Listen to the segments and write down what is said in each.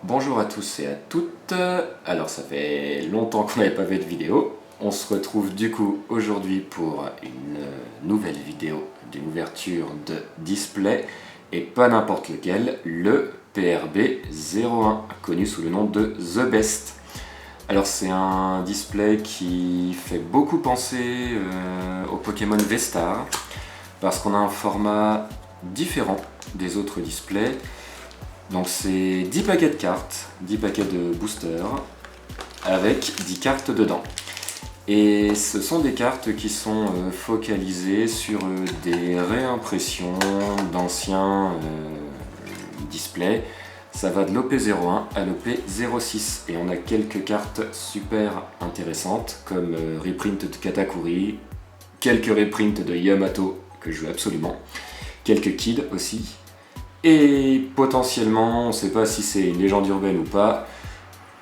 Bonjour à tous et à toutes. Alors ça fait longtemps qu'on n'avait pas fait de vidéo. On se retrouve du coup aujourd'hui pour une nouvelle vidéo d'une ouverture de display et pas n'importe lequel, le PRB01 connu sous le nom de The Best. Alors c'est un display qui fait beaucoup penser au Pokémon V-Star parce qu'on a un format différent des autres displays. Donc c'est 10 paquets de cartes, 10 paquets de boosters, avec 10 cartes dedans. Et ce sont des cartes qui sont focalisées sur des réimpressions d'anciens displays. Ça va de l'OP01 à l'OP06 et on a quelques cartes super intéressantes comme reprint de Katakuri, quelques reprints de Yamato que je veux absolument, quelques Kids aussi. Et potentiellement, on ne sait pas si c'est une légende urbaine ou pas,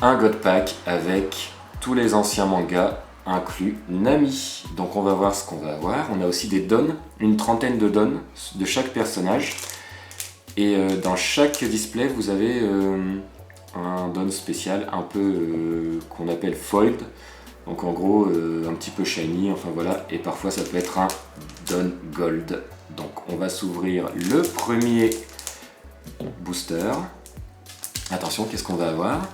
un God Pack avec tous les anciens mangas inclus Nami. Donc on va voir ce qu'on va avoir. On a aussi des dons, une trentaine de dons de chaque personnage. Et dans chaque display, vous avez un don spécial un peu qu'on appelle foiled. Donc en gros, un petit peu shiny, enfin voilà. Et parfois ça peut être un don gold. Donc on va s'ouvrir le premier booster. Attention, qu'est-ce qu'on va avoir?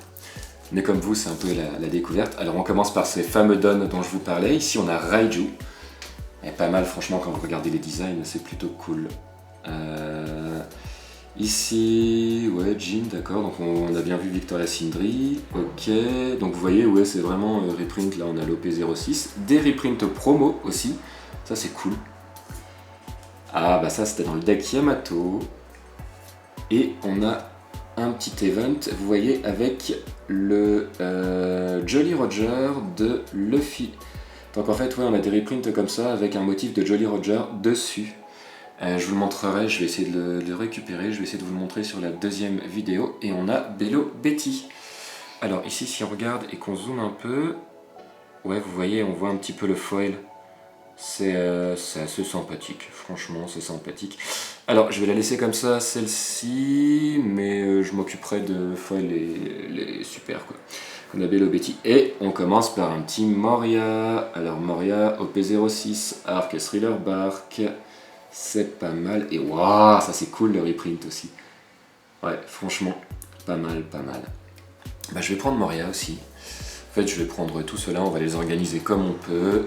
Mais comme vous, c'est un peu la découverte. Alors on commence par ces fameux dons dont je vous parlais. Ici on a Raiju. Et pas mal franchement quand vous regardez les designs, c'est plutôt cool. Ici, ouais, Jin, d'accord, donc on a bien vu Victoria Sindri, ok, donc vous voyez, ouais, c'est vraiment reprint, là on a l'OP06, des reprints promo aussi, ça c'est cool. Ah bah ça c'était dans le deck Yamato, et on a un petit event, vous voyez, avec le Jolly Roger de Luffy. Donc en fait, ouais, on a des reprints comme ça avec un motif de Jolly Roger dessus. Je vous le montrerai, je vais essayer de le récupérer, je vais essayer de vous le montrer sur la deuxième vidéo. Et on a Bello Betty. Alors ici, si on regarde et qu'on zoome un peu, ouais, vous voyez, on voit un petit peu le foil. C'est assez sympathique, franchement, c'est sympathique. Alors, je vais la laisser comme ça, celle-ci, mais je m'occuperai de foil les super, quoi. On a Bello Betty. Et on commence par un petit Moria. Alors, Moria, OP06, Arc Thriller Bark. C'est pas mal. Et waouh, ça c'est cool le reprint aussi. Ouais, franchement, pas mal, pas mal. Bah, je vais prendre Moria aussi. En fait, je vais prendre tout cela, on va les organiser comme on peut.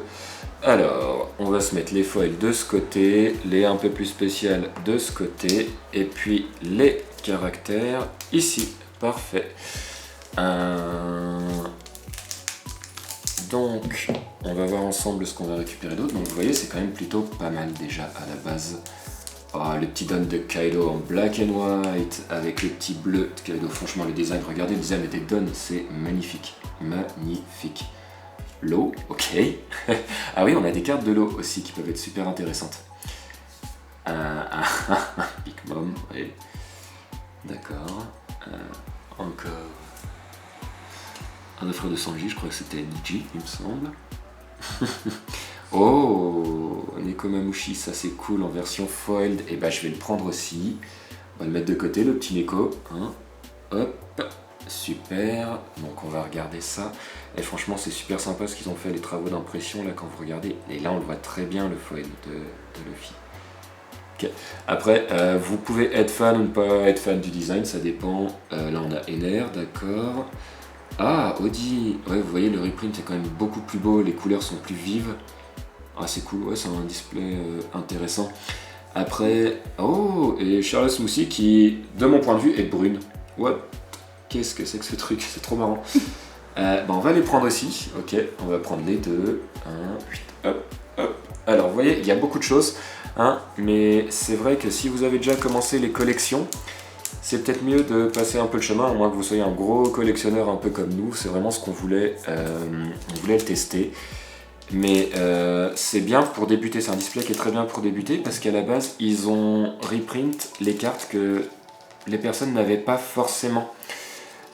Alors, on va se mettre les foils de ce côté, les un peu plus spéciales de ce côté, et puis les caractères ici. Parfait. Donc, on va voir ensemble ce qu'on va récupérer d'autre. Donc, vous voyez, c'est quand même plutôt pas mal déjà à la base. Oh, le petit don de Kaido en black and white avec le petit bleu de Kaido. Franchement, le design, regardez le design des dons, c'est magnifique. Magnifique. L'eau, ok. Ah oui, on a des cartes de l'eau aussi qui peuvent être super intéressantes. Big Mom, oui. D'accord. Encore. Un frère de Sanji, je crois que c'était Niji, il me semble. Oh, Nekomamushi, ça c'est cool en version foiled. Et bah je vais le prendre aussi. On va le mettre de côté, le petit Neko. Hein. Hop, super. Donc on va regarder ça. Et franchement c'est super sympa ce qu'ils ont fait, les travaux d'impression là quand vous regardez. Et là on le voit très bien le foil de Luffy. Okay. Après, vous pouvez être fan ou ne pas être fan du design, ça dépend. Là on a Ener, d'accord. Ah, Audi, ouais, vous voyez le reprint est quand même beaucoup plus beau, les couleurs sont plus vives. Ah, c'est cool, ouais, c'est un display intéressant. Après, oh, et Charles Moussi qui, de mon point de vue, est brune. Ouais, qu'est-ce que c'est que ce truc, c'est trop marrant. On va les prendre aussi, ok, on va prendre les deux. Hop, hop. Alors, vous voyez, il y a beaucoup de choses, hein, mais c'est vrai que si vous avez déjà commencé les collections, c'est peut-être mieux de passer un peu le chemin, à moins que vous soyez un gros collectionneur un peu comme nous. C'est vraiment ce qu'on voulait, on voulait le tester. Mais c'est bien pour débuter, c'est un display qui est très bien pour débuter parce qu'à la base, ils ont reprint les cartes que les personnes n'avaient pas forcément.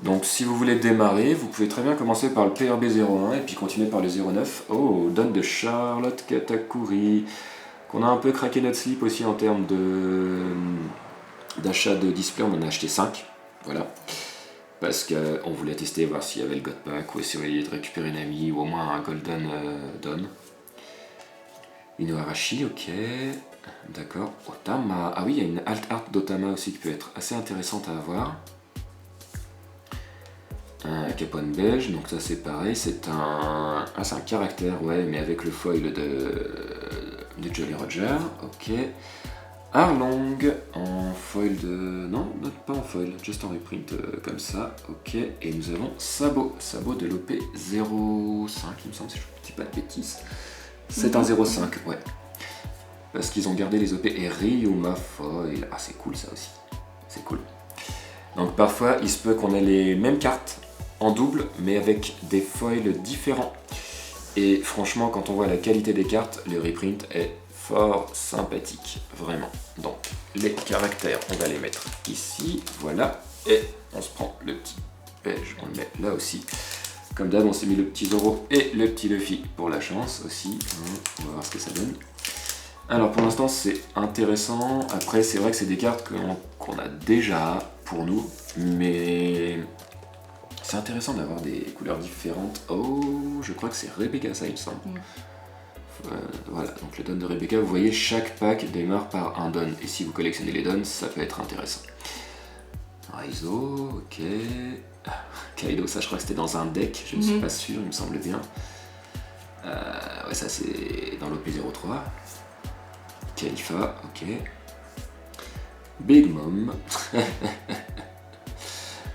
Donc si vous voulez démarrer, vous pouvez très bien commencer par le PRB01 et puis continuer par le 09. Oh, donne de Charlotte Katakuri, qu'on a un peu craqué notre slip aussi en termes d'achat de display, on en a acheté 5, voilà. parce qu'on voulait tester, voir s'il y avait le God Pack, ou essayer de récupérer une amie, ou au moins un Golden Dawn. Inuarashi, ok. D'accord. Otama. Ah oui, il y a une alt art d'Otama aussi qui peut être assez intéressante à avoir. Un Capone beige, donc ça c'est pareil, c'est un... Ah, c'est un caractère, ouais, mais avec le foil de Jolly Roger, ok. Arlong en foil de... Non, pas en foil, juste en reprint comme ça, ok. Et nous avons Sabot de l'OP 05, il me semble, si je ne dis pas de bêtises. C'est un 05, ouais. Parce qu'ils ont gardé les OP et Ryuma foil. Ah, c'est cool ça aussi, c'est cool. Donc parfois, il se peut qu'on ait les mêmes cartes en double, mais avec des foils différents. Et franchement, quand on voit la qualité des cartes, le reprint est fort sympathique, vraiment. Donc, les caractères, on va les mettre ici, voilà. Et on se prend le petit beige, on le met là aussi. Comme d'hab, on s'est mis le petit Zoro et le petit Luffy pour la chance aussi. On va voir ce que ça donne. Alors pour l'instant, c'est intéressant. Après, c'est vrai que c'est des cartes qu'on a déjà pour nous, mais... C'est intéressant d'avoir des couleurs différentes. Oh, je crois que c'est Rebecca, ça il me semble. Voilà, donc le don de Rebecca, vous voyez, chaque pack démarre par un don. Et si vous collectionnez les dons, ça peut être intéressant. Raizo, ok. Kaido, ça je crois que c'était dans un deck, je ne suis pas sûr, il me semble bien. Ouais, ça c'est dans l'OP03. Kalifa, ok. Big Mom.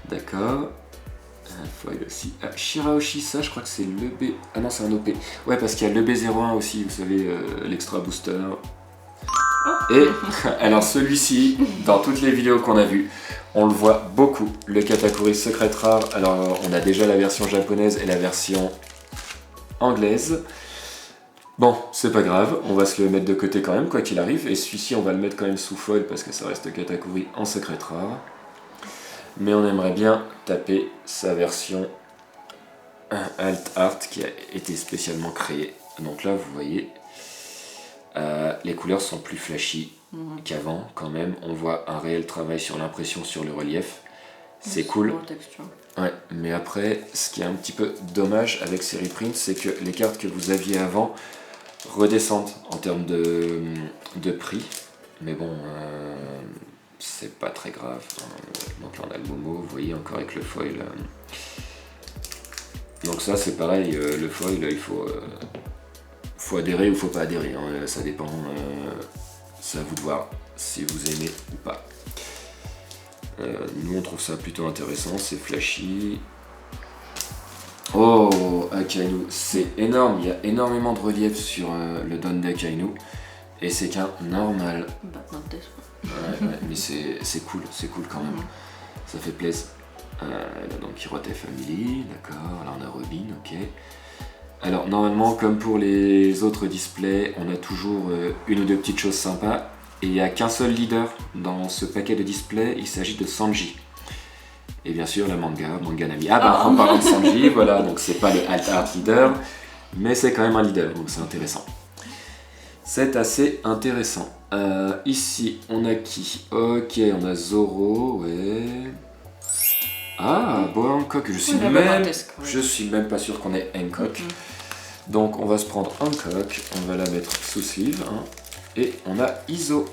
D'accord. Un foil aussi. Ah, Shirahoshi, ça je crois que c'est l'EB. Ah non, c'est un OP. Ouais, parce qu'il y a l'EB01 aussi, vous savez, l'extra booster. Et alors celui-ci, dans toutes les vidéos qu'on a vues, on le voit beaucoup, le Katakuri Secret Rare. Alors on a déjà la version japonaise et la version anglaise. Bon, c'est pas grave, on va se le mettre de côté quand même, quoi qu'il arrive. Et celui-ci, on va le mettre quand même sous foil parce que ça reste Katakuri en Secret Rare. Mais on aimerait bien taper sa version Alt Art qui a été spécialement créée. Donc là, vous voyez, les couleurs sont plus flashy qu'avant quand même. On voit un réel travail sur l'impression, sur le relief. C'est cool. Ouais, mais après, ce qui est un petit peu dommage avec ces reprints, c'est que les cartes que vous aviez avant redescendent en termes de prix. Mais bon... c'est pas très grave. Donc là on a le Momo, vous voyez encore avec le foil. Donc ça c'est pareil, le foil il faut adhérer ou faut pas adhérer, hein. Ça dépend, c'est à vous de voir si vous aimez ou pas. Nous on trouve ça plutôt intéressant, c'est flashy. Oh, Akainu, c'est énorme, il y a énormément de relief sur le don d'Akainu et c'est qu'un normal. Ouais, mais c'est cool quand même. Ça fait plaisir. Là, donc Hirote Family, d'accord. Là on a Robin, ok. Alors normalement, comme pour les autres displays, on a toujours une ou deux petites choses sympas. Et il n'y a qu'un seul leader dans ce paquet de displays, il s'agit de Sanji. Et bien sûr la manga Nami. Ah bah en parlant de Sanji, voilà, donc c'est pas le Alt Art leader, mais c'est quand même un leader, donc c'est intéressant. C'est assez intéressant. Ici, on a qui? Ok, on a Zoro, ouais. Ah, Boa Hancock, je suis même pas sûr qu'on ait Hancock. Donc on va se prendre Hancock, on va la mettre sous sleeve. Hein. Et on a Iso.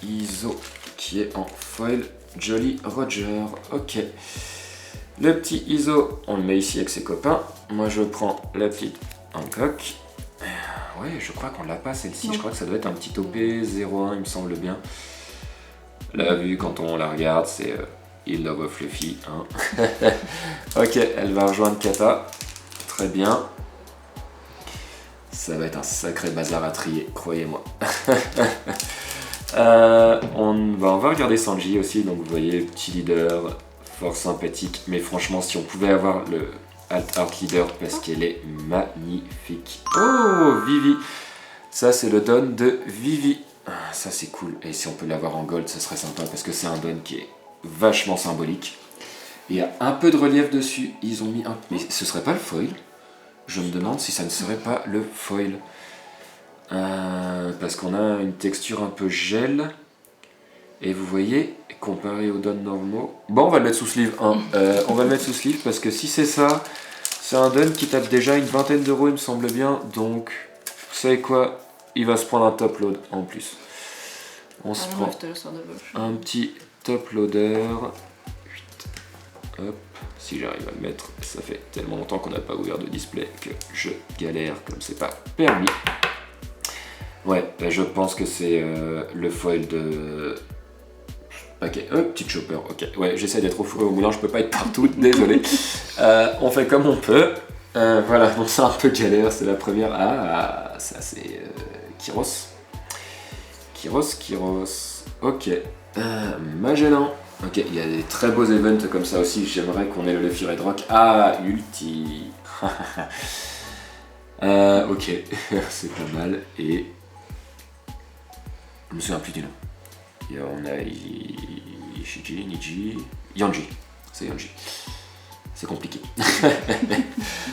Iso, qui est en foil Jolly Roger. Ok. Le petit Iso, on le met ici avec ses copains. Moi je prends la petite Hancock. Ouais, je crois qu'on l'a pas celle-ci, je crois que ça doit être un petit OP01, il me semble bien. La vue, quand on la regarde, c'est Il Love of Fluffy. Hein. Ok, elle va rejoindre Kata. Très bien. Ça va être un sacré bazar à trier, croyez-moi. On va regarder Sanji aussi, donc vous voyez, petit leader, fort sympathique. Mais franchement, si on pouvait avoir le Alt Art Leader parce qu'elle est magnifique. Oh, Vivi. Ça, c'est le don de Vivi. Ça, c'est cool. Et si on peut l'avoir en gold, ça serait sympa parce que c'est un don qui est vachement symbolique. Il y a un peu de relief dessus. Ils ont mis un... Mais ce serait pas le foil? Je me demande si ça ne serait pas le foil. Parce qu'on a une texture un peu gel. Et vous voyez, comparé aux dons normaux. Bon, on va le mettre sous sleeve 1. On va le mettre sous sleeve parce que si c'est ça, c'est un don qui tape déjà une vingtaine d'euros, il me semble bien. Donc, vous savez quoi? Il va se prendre un top load en plus. On se prend un petit top loader. Hop, si j'arrive à le mettre, ça fait tellement longtemps qu'on n'a pas ouvert de display que je galère comme c'est pas permis. Ouais, je pense que c'est le foil de paquet. Petite chopper, ok. Ouais, j'essaie d'être au four et au moulin, je peux pas être partout, désolé. On fait comme on peut. Voilà, bon, c'est un peu galère, c'est la première. Ah, ça c'est Kyros. Kyros. Ok. Magellan. Ok, il y a des très beaux events comme ça aussi. J'aimerais qu'on ait le Luffy Red Rock. Ah, Ulti. Ok, c'est pas mal. Et je me souviens plus du nom. On a Ishiji, Niji, Yanji. C'est Yanji. C'est compliqué.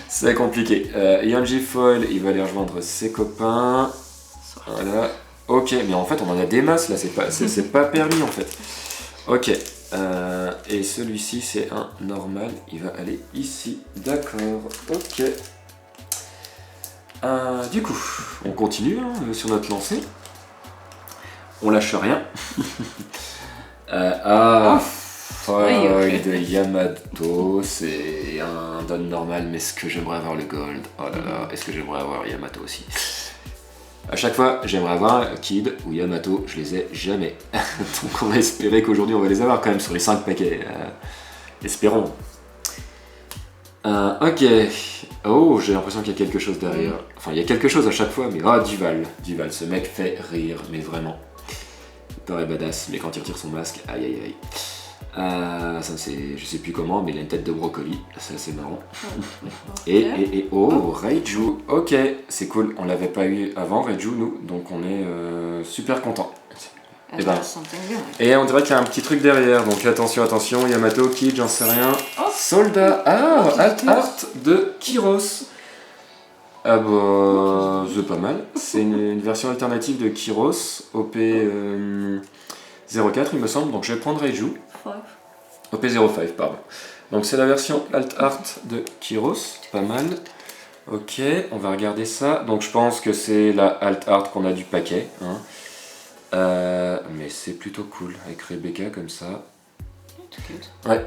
C'est compliqué. Yanji Foil, il va aller rejoindre ses copains. Voilà. Ok, mais en fait on en a des masses là, c'est pas permis en fait. Ok, et celui-ci c'est un normal, il va aller ici, d'accord, ok. Du coup, on continue hein, sur notre lancée. On lâche rien. Foil de Yamato, c'est un don normal, mais est-ce que j'aimerais avoir le gold? Oh là là, est-ce que j'aimerais avoir Yamato aussi? À chaque fois, j'aimerais avoir Kid ou Yamato, je les ai jamais. Donc on va espérer qu'aujourd'hui on va les avoir quand même sur les 5 paquets. Espérons. Ok. Oh, j'ai l'impression qu'il y a quelque chose derrière. Enfin, il y a quelque chose à chaque fois, mais Duval. Duval, ce mec fait rire, mais vraiment. Il paraît badass, mais quand il retire son masque, aïe aïe aïe. Ça c'est, je sais plus comment, mais il a une tête de brocoli, c'est assez marrant. Et Reiju, ok, c'est cool, on l'avait pas eu avant Reiju nous, donc on est super content. Et on dirait qu'il y a un petit truc derrière, donc attention, Yamato, Kid, j'en sais rien. Soldat, Alt Art de Kyros. Ah bah, c'est pas mal, c'est une version alternative de Kyros, OP 04 il me semble, donc je vais prendre Reiju. OP05, pardon. Donc c'est la version Alt Art de Kyros, pas mal. Ok, on va regarder ça. Donc je pense que c'est la Alt Art qu'on a du paquet. Hein. Mais c'est plutôt cool, avec Rebecca comme ça. Ouais,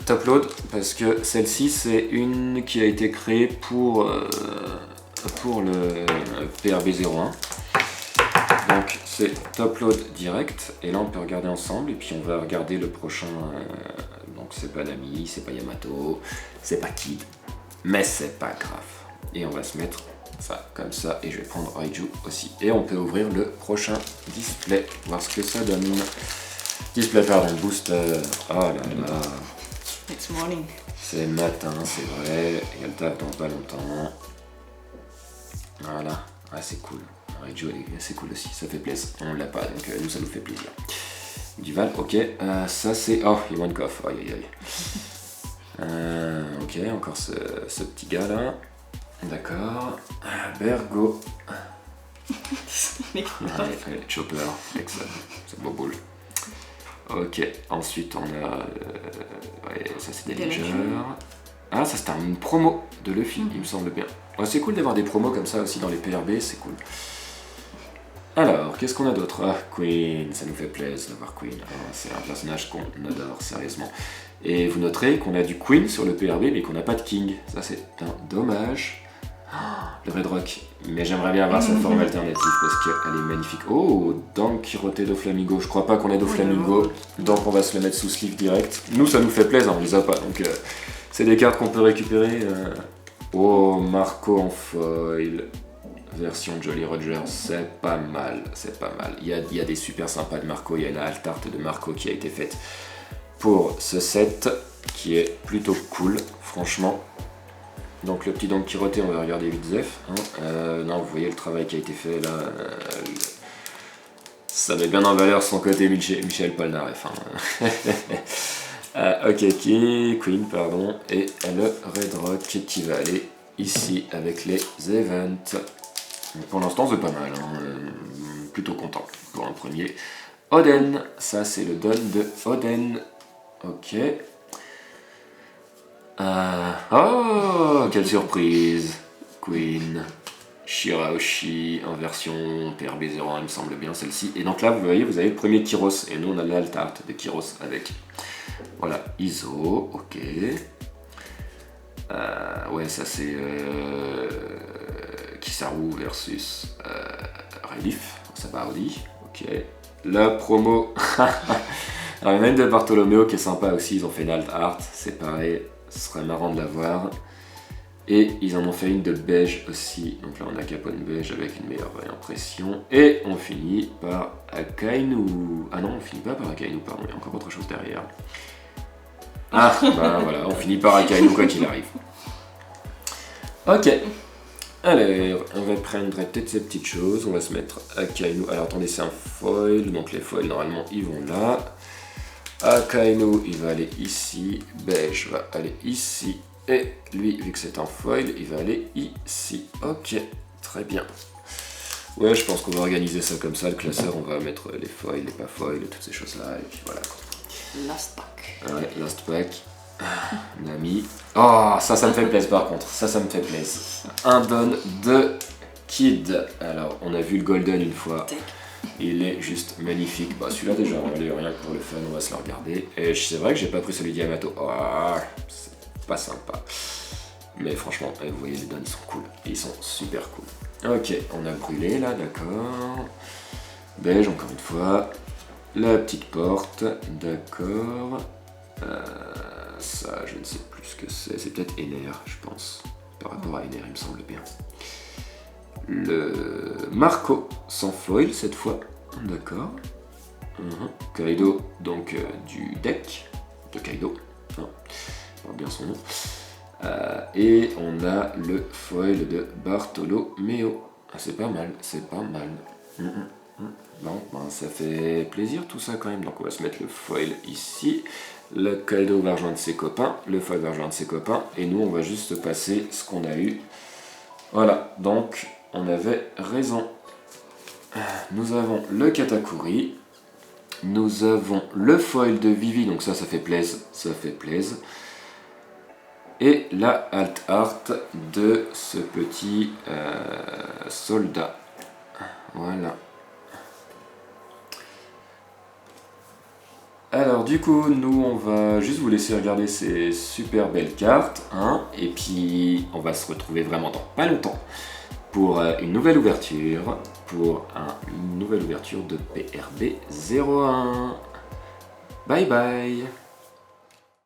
top load, parce que celle-ci c'est une qui a été créée pour le PRB01. Donc c'est top load direct, et là on peut regarder ensemble, et puis on va regarder le prochain, donc c'est pas Nami, c'est pas Yamato, c'est pas Kid, mais c'est pas grave. Et on va se mettre ça comme ça, et je vais prendre Reiju aussi. Et on peut ouvrir le prochain display, voir ce que ça donne. Display, pardon, booster, oh là là. It's morning. C'est matin, c'est vrai, il y a le taf dans pas longtemps. Voilà, c'est cool. Reiju, c'est cool aussi, ça fait plaisir. On l'a pas, donc nous ça nous fait plaisir. Duval, ok, ça c'est... Oh, il y a one coffre, aïe aïe aïe. Ok, encore ce petit gars là. D'accord. Bergo. Chopper, excellent, c'est beau boule. Ok, ensuite on a... ouais, ça c'est des Ledger. Ah, ça c'était une promo de Luffy, il me semble bien. Ouais, c'est cool d'avoir des promos comme ça aussi dans les PRB, c'est cool. Alors, qu'est-ce qu'on a d'autre? Queen, ça nous fait plaisir d'avoir Queen. C'est un personnage qu'on adore, sérieusement. Et vous noterez qu'on a du Queen sur le PRB, mais qu'on n'a pas de King. Ça, c'est un dommage. Le Red Rock. Mais j'aimerais bien avoir sa forme alternative, parce qu'elle est magnifique. Oh, Don Quirote do Flamingo. Je crois pas qu'on ait do Flamingo, donc on va se le mettre sous sleeve direct. Nous, ça nous fait plaisir, on les a pas. Donc, c'est des cartes qu'on peut récupérer. Oh, Marco en foil. Version Jolly Roger, c'est pas mal, c'est pas mal. Il y a des super sympas de Marco, il y a une Alt Art de Marco qui a été faite pour ce set, qui est plutôt cool, franchement. Donc le petit Don Quirote, on va regarder vite Zef. Non, vous voyez le travail qui a été fait là. Ça met bien en valeur son côté Michel Polnareff. Ok, Queen, pardon, et le Red Rock qui va aller ici avec les events. Pour l'instant c'est pas mal, hein. Plutôt content pour un premier. Oden. Ça, c'est le don de Oden. Ok. Oh, quelle surprise. Queen. Shirahoshi en version PRB01, il me semble bien celle-ci. Et donc là, vous voyez, vous avez le premier Kyros. Et nous, on a l'alt art de Kyros avec. Voilà, ISO, ok. Ouais, ça c'est Kisaru versus Relief, ça va Audi, ok. La promo, alors il y en a une de Bartolomeo qui est sympa aussi, ils ont fait une alt art, c'est pareil, ce serait marrant de la voir. Et ils en ont fait une de beige aussi, donc là on a Capone beige avec une meilleure impression. Et on finit par Akainu, ah non on finit pas par Akainu, pardon, il y a encore autre chose derrière. Ah, bah voilà, on finit par Akainu quoi qu'il arrive. Ok, alors on va prendre peut-être ces petites choses, on va se mettre Akainu. Alors attendez, c'est un foil, donc les foils normalement ils vont là. Akainu il va aller ici, beige va aller ici, et lui vu que c'est un foil il va aller ici. Ok, très bien. Ouais, je pense qu'on va organiser ça comme ça, le classeur on va mettre les foils, les pas foils, toutes ces choses là, et puis voilà. Last pack. Ouais, last pack. Nami. Oh, ça me fait plaisir par contre. Ça me fait plaisir. Un don de Kid. Alors, on a vu le Golden une fois. Il est juste magnifique. Bah, celui-là, déjà, allez, rien que pour le fun, on va se le regarder. Et c'est vrai que j'ai pas pris celui d'Yamato. Oh, c'est pas sympa. Mais franchement, vous voyez, les dons, ils sont cool. Ils sont super cool. Ok, on a brûlé là, d'accord. Beige, encore une fois. La petite porte, d'accord. Ça, je ne sais plus ce que c'est. C'est peut-être Ener, je pense. Par rapport à Ener, il me semble bien. Le Marco sans foil cette fois. D'accord. Kaido, donc du deck de Kaido. Hein, je parle bien son nom. Et on a le foil de Bartolomeo. Ah, c'est pas mal, c'est pas mal. Bon, ben, ça fait plaisir tout ça quand même. Donc on va se mettre le foil ici. Le Kaido va rejoindre ses copains. Le foil va rejoindre ses copains. Et nous, on va juste passer ce qu'on a eu. Voilà, donc on avait raison. Nous avons le Katakuri. Nous avons le foil de Vivi. Donc ça fait plaisir. Ça fait plaisir. Et la alt art de ce petit soldat. Voilà. Alors du coup, nous on va juste vous laisser regarder ces super belles cartes, hein, et puis on va se retrouver vraiment dans pas longtemps pour une nouvelle ouverture, une nouvelle ouverture de PRB 01. Bye bye.